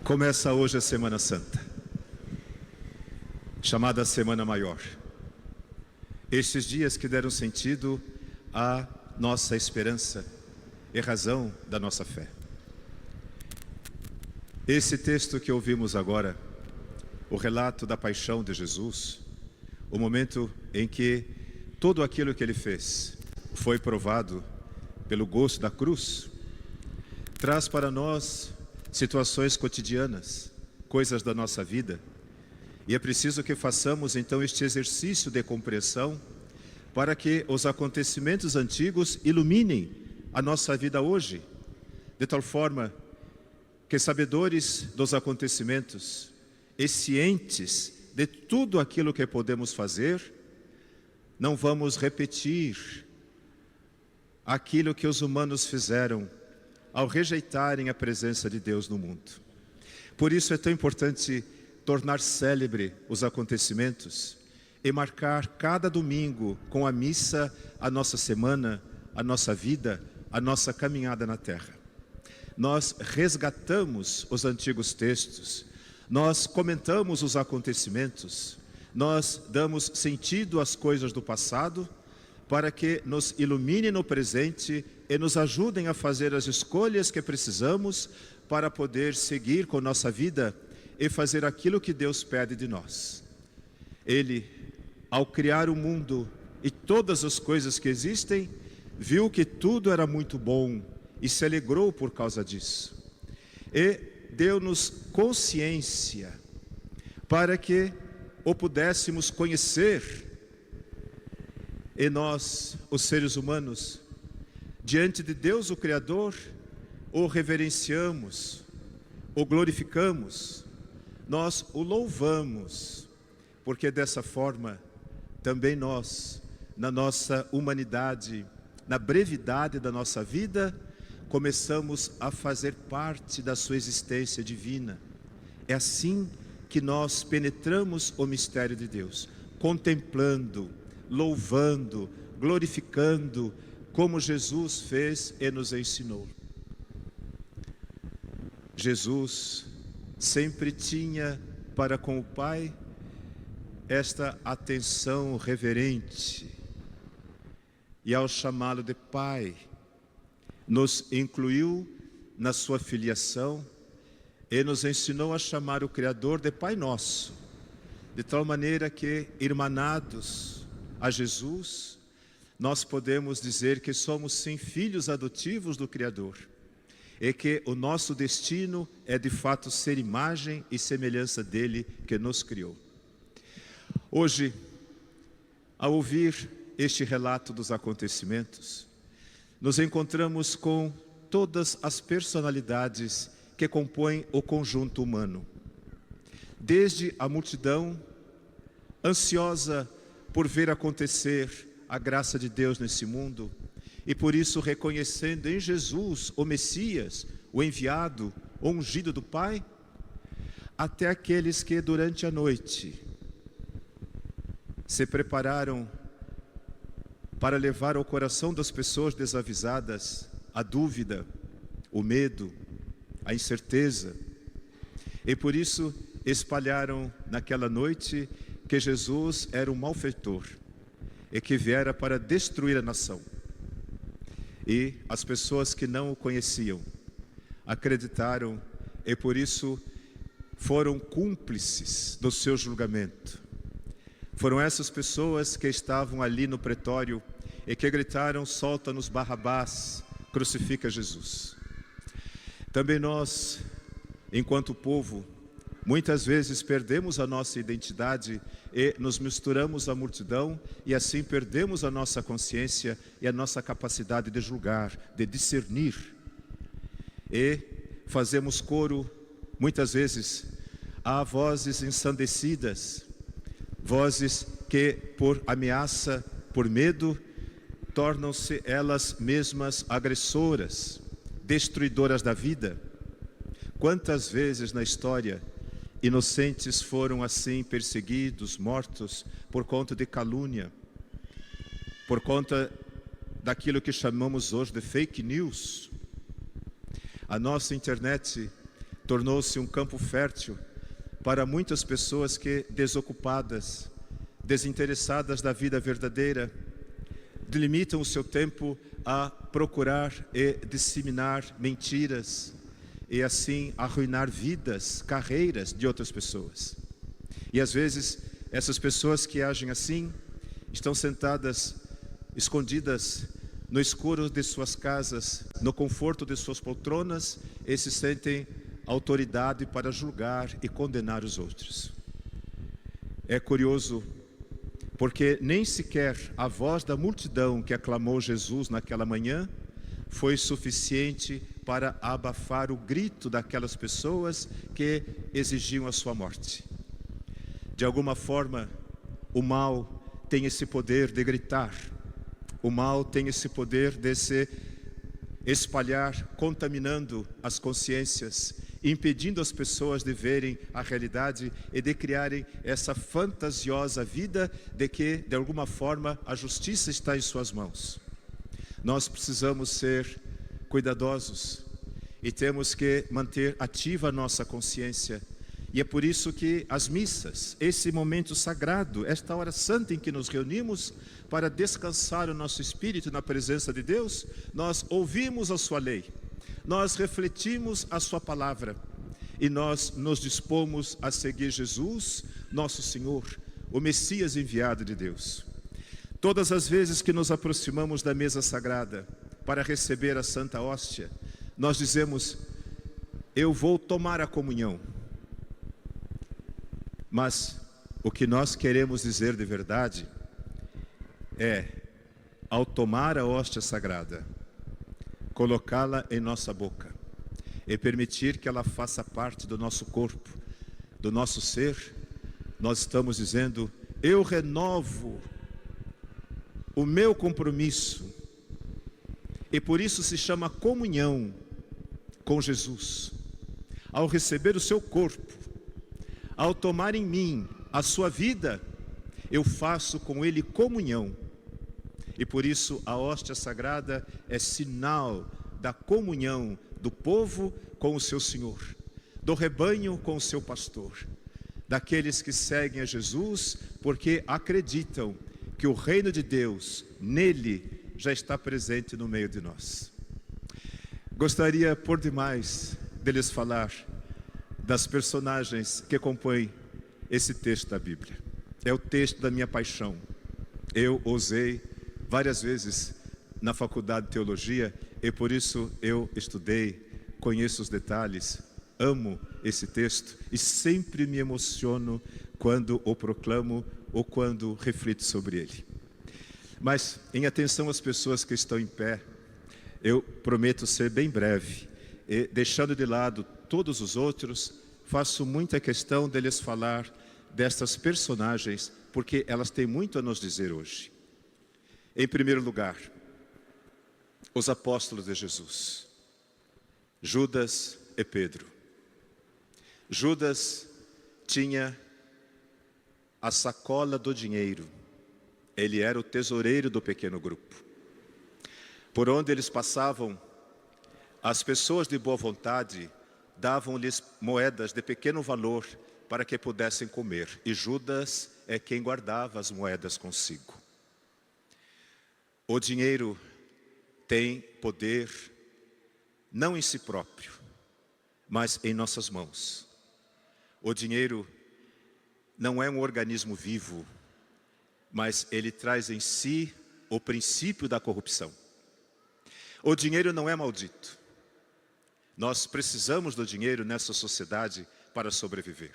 Começa hoje a Semana Santa, chamada Semana Maior. Estes dias que deram sentido à nossa esperança e razão da nossa fé. Esse texto que ouvimos agora, o relato da paixão de Jesus, o momento em que tudo aquilo que ele fez foi provado pelo gosto da cruz, traz para nós situações cotidianas, coisas da nossa vida, e é preciso que façamos então este exercício de compreensão para que os acontecimentos antigos iluminem a nossa vida hoje, de tal forma que, sabedores dos acontecimentos e cientes de tudo aquilo que podemos fazer, não vamos repetir aquilo que os humanos fizeram ao rejeitarem a presença de Deus no mundo. Por isso é tão importante tornar célebre os acontecimentos e marcar cada domingo com a missa a nossa semana, a nossa vida, a nossa caminhada na terra. Nós resgatamos os antigos textos, nós comentamos os acontecimentos, nós damos sentido às coisas do passado para que nos ilumine no presente e nos ajudem a fazer as escolhas que precisamos para poder seguir com nossa vida e fazer aquilo que Deus pede de nós. Ele, ao criar o mundo e todas as coisas que existem, viu que tudo era muito bom e se alegrou por causa disso. E deu-nos consciência para que o pudéssemos conhecer. E nós, os seres humanos, diante de Deus, o Criador, o reverenciamos, o glorificamos, nós o louvamos, porque dessa forma também nós, na nossa humanidade, na brevidade da nossa vida, começamos a fazer parte da sua existência divina. É assim que nós penetramos o mistério de Deus, contemplando, louvando, glorificando, como Jesus fez e nos ensinou. Jesus sempre tinha para com o Pai esta atenção reverente, e ao chamá-lo de Pai, nos incluiu na sua filiação e nos ensinou a chamar o Criador de Pai Nosso, de tal maneira que, irmanados a Jesus, nós podemos dizer que somos sim filhos adotivos do Criador e que o nosso destino é de fato ser imagem e semelhança dele que nos criou. Hoje, ao ouvir este relato dos acontecimentos, nos encontramos com todas as personalidades que compõem o conjunto humano. Desde a multidão ansiosa por ver acontecer a graça de Deus nesse mundo, e por isso reconhecendo em Jesus o Messias, o enviado, o ungido do Pai, até aqueles que durante a noite se prepararam para levar ao coração das pessoas desavisadas a dúvida, o medo, a incerteza, e por isso espalharam naquela noite que Jesus era um malfeitor e que viera para destruir a nação. E as pessoas que não o conheciam acreditaram e por isso foram cúmplices do seu julgamento. Foram essas pessoas que estavam ali no pretório e que gritaram: solta-nos Barrabás, crucifica Jesus. Também nós, enquanto povo, muitas vezes perdemos a nossa identidade e nos misturamos à multidão e assim perdemos a nossa consciência e a nossa capacidade de julgar, de discernir. E fazemos coro, muitas vezes, a vozes ensandecidas, vozes que por ameaça, por medo, tornam-se elas mesmas agressoras, destruidoras da vida. Quantas vezes na história inocentes foram assim perseguidos, mortos por conta de calúnia, por conta daquilo que chamamos hoje de fake news. A nossa internet tornou-se um campo fértil para muitas pessoas que, desocupadas, desinteressadas da vida verdadeira, delimitam o seu tempo a procurar e disseminar mentiras e assim arruinar vidas, carreiras de outras pessoas. E às vezes essas pessoas que agem assim estão sentadas, escondidas no escuro de suas casas, no conforto de suas poltronas, e se sentem autoridade para julgar e condenar os outros. É curioso, porque nem sequer a voz da multidão que aclamou Jesus naquela manhã foi suficiente para abafar o grito daquelas pessoas que exigiam a sua morte. De alguma forma, o mal tem esse poder de gritar, o mal tem esse poder de se espalhar, contaminando as consciências, impedindo as pessoas de verem a realidade e de criarem essa fantasiosa vida de que, de alguma forma, a justiça está em suas mãos. Nós precisamos ser cuidadosos e temos que manter ativa a nossa consciência. E é por isso que as missas, esse momento sagrado, esta hora santa em que nos reunimos para descansar o nosso espírito na presença de Deus, nós ouvimos a sua lei, nós refletimos a sua palavra e nós nos dispomos a seguir Jesus, nosso Senhor, o Messias enviado de Deus. Todas as vezes que nos aproximamos da mesa sagrada para receber a Santa Hóstia, nós dizemos: eu vou tomar a comunhão. Mas o que nós queremos dizer de verdade é, ao tomar a hóstia sagrada, colocá-la em nossa boca e permitir que ela faça parte do nosso corpo, do nosso ser, nós estamos dizendo: eu renovo o meu compromisso. E por isso se chama comunhão com Jesus. Ao receber o seu corpo, ao tomar em mim a sua vida, eu faço com ele comunhão. E por isso a hóstia sagrada é sinal da comunhão do povo com o seu Senhor, do rebanho com o seu pastor, daqueles que seguem a Jesus porque acreditam que o reino de Deus, nele, já está presente no meio de nós. Gostaria por demais de lhes falar das personagens que compõem esse texto da Bíblia. É o texto da minha paixão. Eu usei várias vezes na faculdade de teologia e por isso eu estudei, conheço os detalhes, amo esse texto e sempre me emociono quando o proclamo ou quando reflito sobre ele. Mas, em atenção às pessoas que estão em pé, eu prometo ser bem breve e, deixando de lado todos os outros, faço muita questão de lhes falar destas personagens, porque elas têm muito a nos dizer hoje. Em primeiro lugar, os apóstolos de Jesus, Judas e Pedro. Judas tinha a sacola do dinheiro. Ele era o tesoureiro do pequeno grupo. Por onde eles passavam, as pessoas de boa vontade davam-lhes moedas de pequeno valor para que pudessem comer. E Judas é quem guardava as moedas consigo. O dinheiro tem poder não em si próprio, mas em nossas mãos. O dinheiro não é um organismo vivo, mas ele traz em si o princípio da corrupção. O dinheiro não é maldito. Nós precisamos do dinheiro nessa sociedade para sobreviver.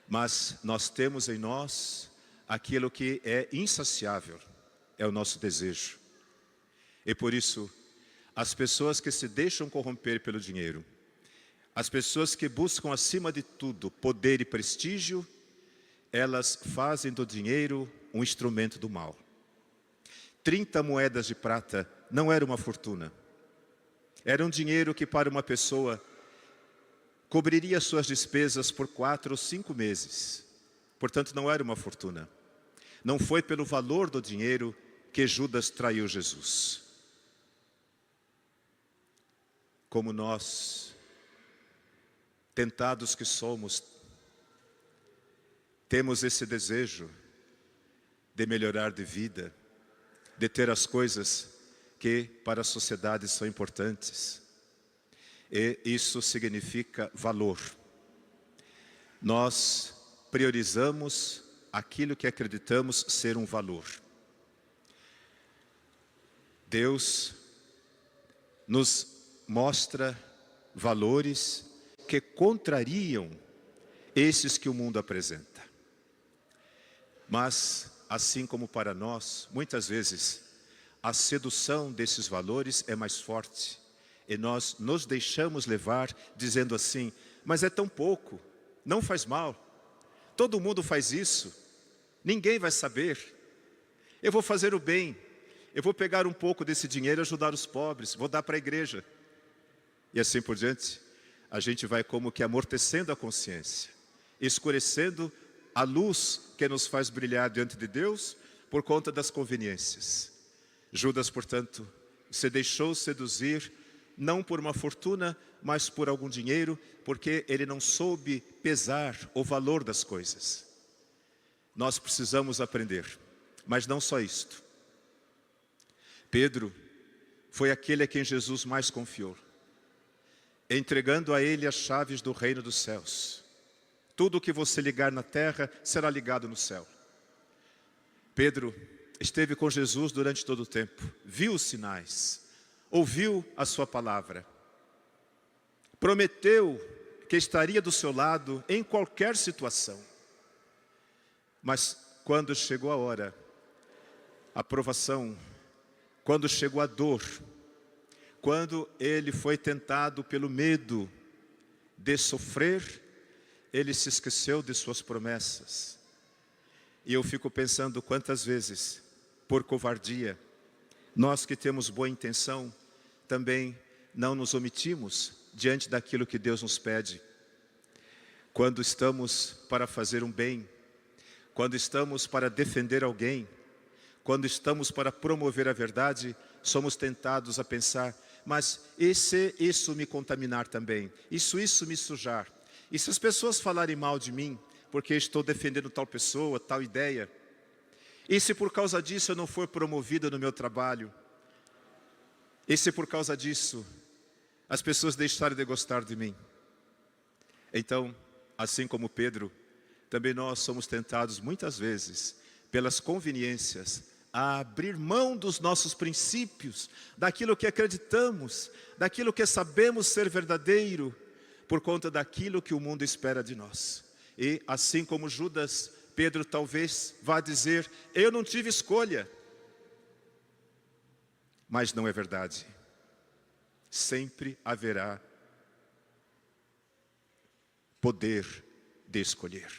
Mas nós temos em nós aquilo que é insaciável, é o nosso desejo. E por isso, as pessoas que se deixam corromper pelo dinheiro, as pessoas que buscam acima de tudo poder e prestígio, elas fazem do dinheiro um instrumento do mal. 30 moedas de prata não era uma fortuna. Era um dinheiro que para uma pessoa cobriria suas despesas por 4 ou 5 meses. Portanto, não era uma fortuna. Não foi pelo valor do dinheiro que Judas traiu Jesus. Como nós tentados que somos, temos esse desejo de melhorar de vida, de ter as coisas que para a sociedade são importantes. E isso significa valor. Nós priorizamos aquilo que acreditamos ser um valor. Deus nos mostra valores que contrariam esses que o mundo apresenta. Mas, assim como para nós, muitas vezes, a sedução desses valores é mais forte. E nós nos deixamos levar dizendo assim, mas é tão pouco, não faz mal. Todo mundo faz isso, ninguém vai saber. Eu vou fazer o bem, eu vou pegar um pouco desse dinheiro e ajudar os pobres, vou dar para a igreja. E assim por diante, a gente vai como que amortecendo a consciência, escurecendo a luz que nos faz brilhar diante de Deus por conta das conveniências. Judas, portanto, se deixou seduzir, não por uma fortuna, mas por algum dinheiro, porque ele não soube pesar o valor das coisas. Nós precisamos aprender, mas não só isto. Pedro foi aquele a quem Jesus mais confiou, entregando a ele as chaves do reino dos céus. Tudo o que você ligar na terra será ligado no céu. Pedro esteve com Jesus durante todo o tempo, viu os sinais, ouviu a sua palavra, prometeu que estaria do seu lado em qualquer situação. Mas quando chegou a hora, a provação, quando chegou a dor, quando ele foi tentado pelo medo de sofrer, ele se esqueceu de suas promessas. E eu fico pensando quantas vezes, por covardia, nós que temos boa intenção, também não nos omitimos diante daquilo que Deus nos pede. Quando estamos para fazer um bem, quando estamos para defender alguém, quando estamos para promover a verdade, somos tentados a pensar, mas e se isso me contaminar também? Isso me sujar? E se as pessoas falarem mal de mim, porque estou defendendo tal pessoa, tal ideia? E se por causa disso eu não for promovido no meu trabalho? E se por causa disso as pessoas deixarem de gostar de mim? Então, assim como Pedro, também nós somos tentados muitas vezes, pelas conveniências, a abrir mão dos nossos princípios, daquilo que acreditamos, daquilo que sabemos ser verdadeiro, por conta daquilo que o mundo espera de nós. E assim como Judas, Pedro talvez vá dizer, eu não tive escolha. Mas não é verdade. Sempre haverá poder de escolher.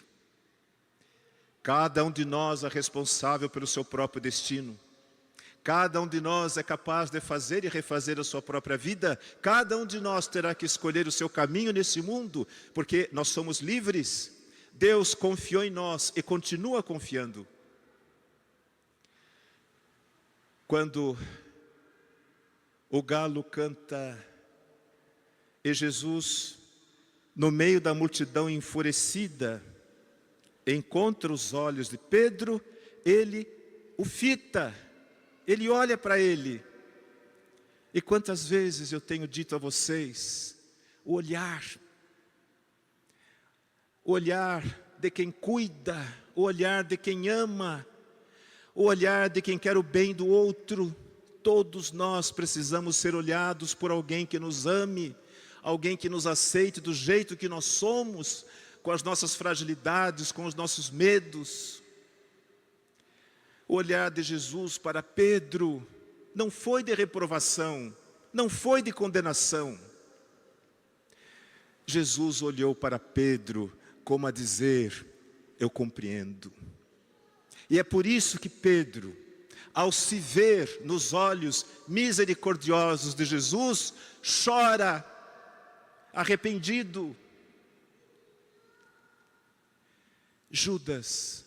Cada um de nós é responsável pelo seu próprio destino. Cada um de nós é capaz de fazer e refazer a sua própria vida. Cada um de nós terá que escolher o seu caminho nesse mundo, porque nós somos livres. Deus confiou em nós e continua confiando. Quando o galo canta e Jesus, no meio da multidão enfurecida, encontra os olhos de Pedro, ele o fita, ele olha para ele. E quantas vezes eu tenho dito a vocês, o olhar de quem cuida, o olhar de quem ama, o olhar de quem quer o bem do outro. Todos nós precisamos ser olhados por alguém que nos ame, alguém que nos aceite do jeito que nós somos, com as nossas fragilidades, com os nossos medos. O olhar de Jesus para Pedro não foi de reprovação, não foi de condenação. Jesus olhou para Pedro como a dizer, eu compreendo. E é por isso que Pedro, ao se ver nos olhos misericordiosos de Jesus, chora, arrependido. Judas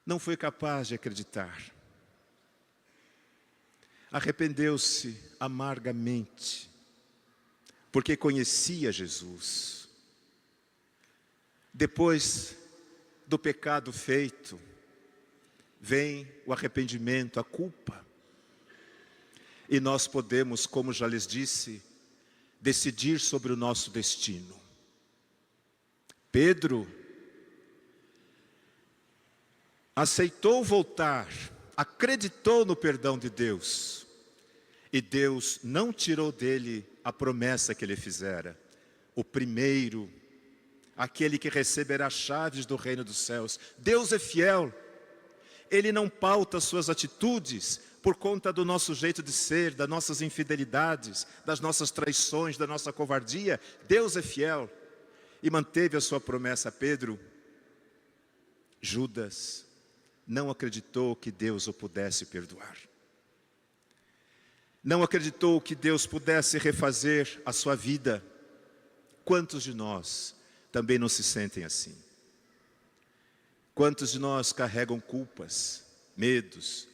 não foi capaz de acreditar. Arrependeu-se amargamente. porque conhecia Jesus. Depois do pecado feito, vem o arrependimento, a culpa. E nós podemos, como já lhes disse, decidir sobre o nosso destino. Pedro aceitou voltar, acreditou no perdão de Deus, e Deus não tirou dele a promessa que ele fizera. O primeiro, aquele que receberá as chaves do reino dos céus. Deus é fiel. Ele não pauta suas atitudes por conta do nosso jeito de ser, das nossas infidelidades, das nossas traições, da nossa covardia. Deus é fiel e manteve a sua promessa a Pedro. Judas não acreditou que Deus o pudesse perdoar. Não acreditou que Deus pudesse refazer a sua vida. Quantos de nós também não se sentem assim? Quantos de nós carregam culpas, medos,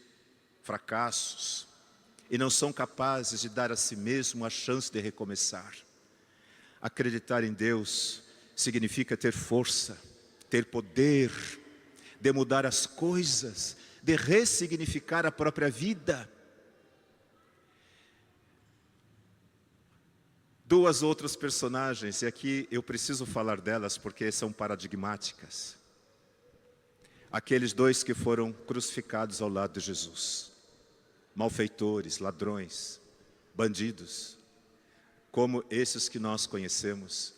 fracassos e não são capazes de dar a si mesmo a chance de recomeçar? Acreditar em Deus significa ter força, ter poder de mudar as coisas, de ressignificar a própria vida. Duas outras personagens, e aqui eu preciso falar delas porque são paradigmáticas. Aqueles dois que foram crucificados ao lado de Jesus. Malfeitores, ladrões, bandidos, como esses que nós conhecemos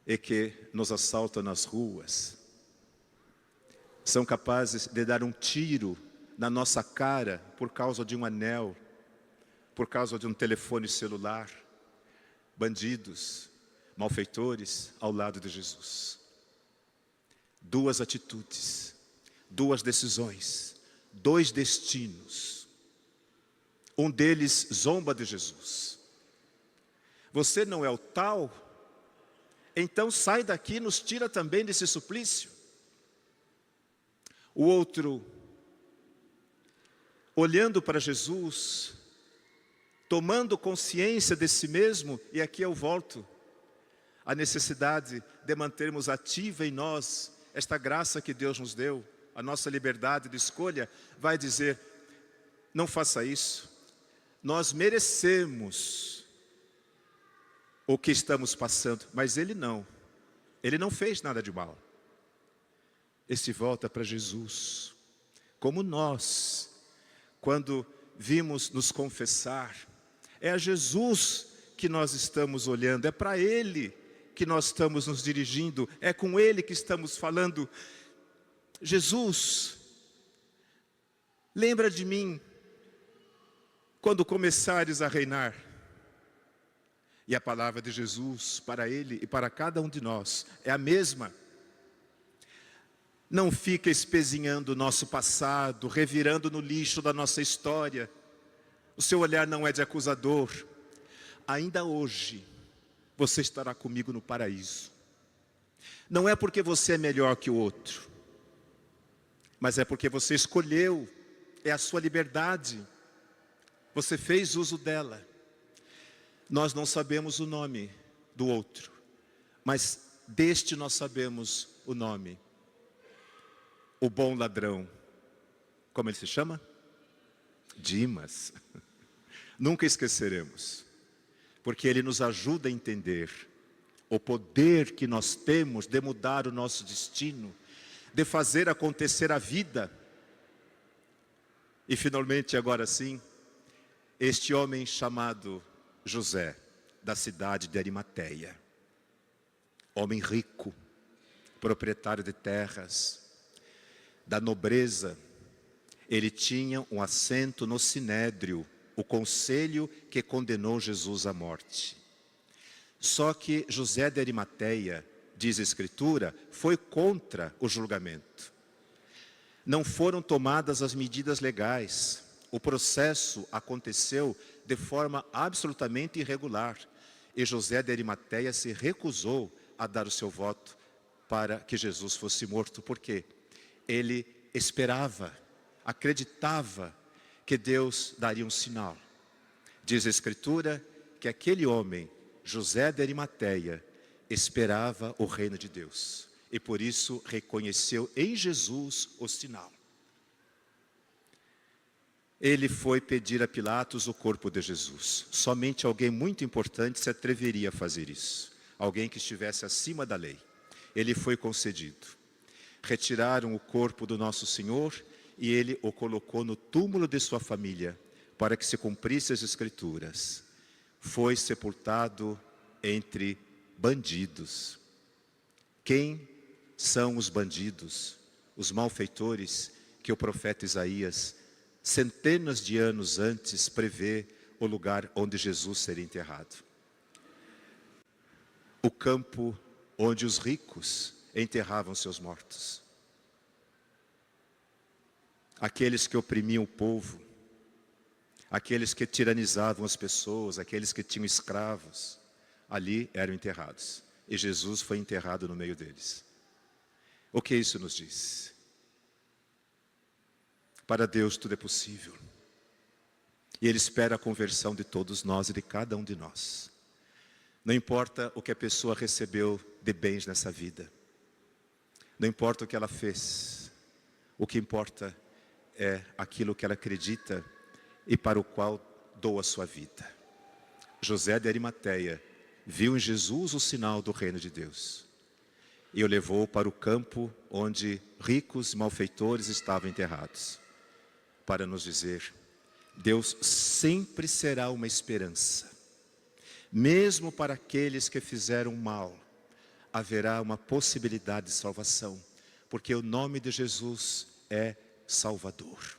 e que nos assaltam nas ruas. São capazes de dar um tiro na nossa cara por causa de um anel, por causa de um telefone celular. Bandidos, malfeitores ao lado de Jesus. Duas atitudes, duas decisões, dois destinos. Um deles zomba de Jesus. Você não é o tal? Então sai daqui e nos tira também desse suplício. O outro, olhando para Jesus, tomando consciência de si mesmo, e aqui eu volto à necessidade de mantermos ativa em nós esta graça que Deus nos deu, a nossa liberdade de escolha, vai dizer, não faça isso, nós merecemos o que estamos passando, mas ele não fez nada de mal. Esse volta para Jesus, como nós, quando vimos nos confessar, é a Jesus que nós estamos olhando, é para Ele que nós estamos nos dirigindo, é com Ele que estamos falando. Jesus, lembra de mim quando começares a reinar. E a palavra de Jesus para Ele e para cada um de nós é a mesma. Não fica espezinhando o nosso passado, revirando no lixo da nossa história. O seu olhar não é de acusador. Ainda hoje, você estará comigo no paraíso. Não é porque você é melhor que o outro, mas é porque você escolheu, é a sua liberdade. Você fez uso dela. Nós não sabemos o nome do outro, mas deste nós sabemos o nome. O bom ladrão, como ele se chama? Dimas. Nunca esqueceremos, porque ele nos ajuda a entender o poder que nós temos de mudar o nosso destino, de fazer acontecer a vida. E finalmente, agora sim, este homem chamado José, da cidade de Arimateia, homem rico, proprietário de terras, da nobreza, ele tinha um assento no Sinédrio, o conselho que condenou Jesus à morte. Só que José de Arimateia, diz a Escritura, foi contra o julgamento. Não foram tomadas as medidas legais. O processo aconteceu de forma absolutamente irregular. E José de Arimateia se recusou a dar o seu voto para que Jesus fosse morto. Por quê? Ele esperava, acreditava que Deus daria um sinal. Diz a Escritura que aquele homem, José de Arimateia, esperava o reino de Deus. E por isso reconheceu em Jesus o sinal. Ele foi pedir a Pilatos o corpo de Jesus. Somente alguém muito importante se atreveria a fazer isso. Alguém que estivesse acima da lei. Ele foi concedido. Retiraram o corpo do nosso Senhor e ele o colocou no túmulo de sua família, para que se cumprisse as Escrituras. Foi sepultado entre bandidos. Quem são os bandidos, os malfeitores que o profeta Isaías, centenas de anos antes, prevê o lugar onde Jesus seria enterrado? O campo onde os ricos enterravam seus mortos. Aqueles que oprimiam o povo, aqueles que tiranizavam as pessoas, aqueles que tinham escravos, ali eram enterrados. E Jesus foi enterrado no meio deles. O que isso nos diz? Para Deus tudo é possível. E Ele espera a conversão de todos nós e de cada um de nós. Não importa o que a pessoa recebeu de bens nessa vida. Não importa o que ela fez. O que importa é aquilo que ela acredita e para o qual doa sua vida. José de Arimateia viu em Jesus o sinal do reino de Deus e o levou para o campo onde ricos malfeitores estavam enterrados, para nos dizer: Deus sempre será uma esperança, mesmo para aqueles que fizeram mal, haverá uma possibilidade de salvação, porque o nome de Jesus é Salvador.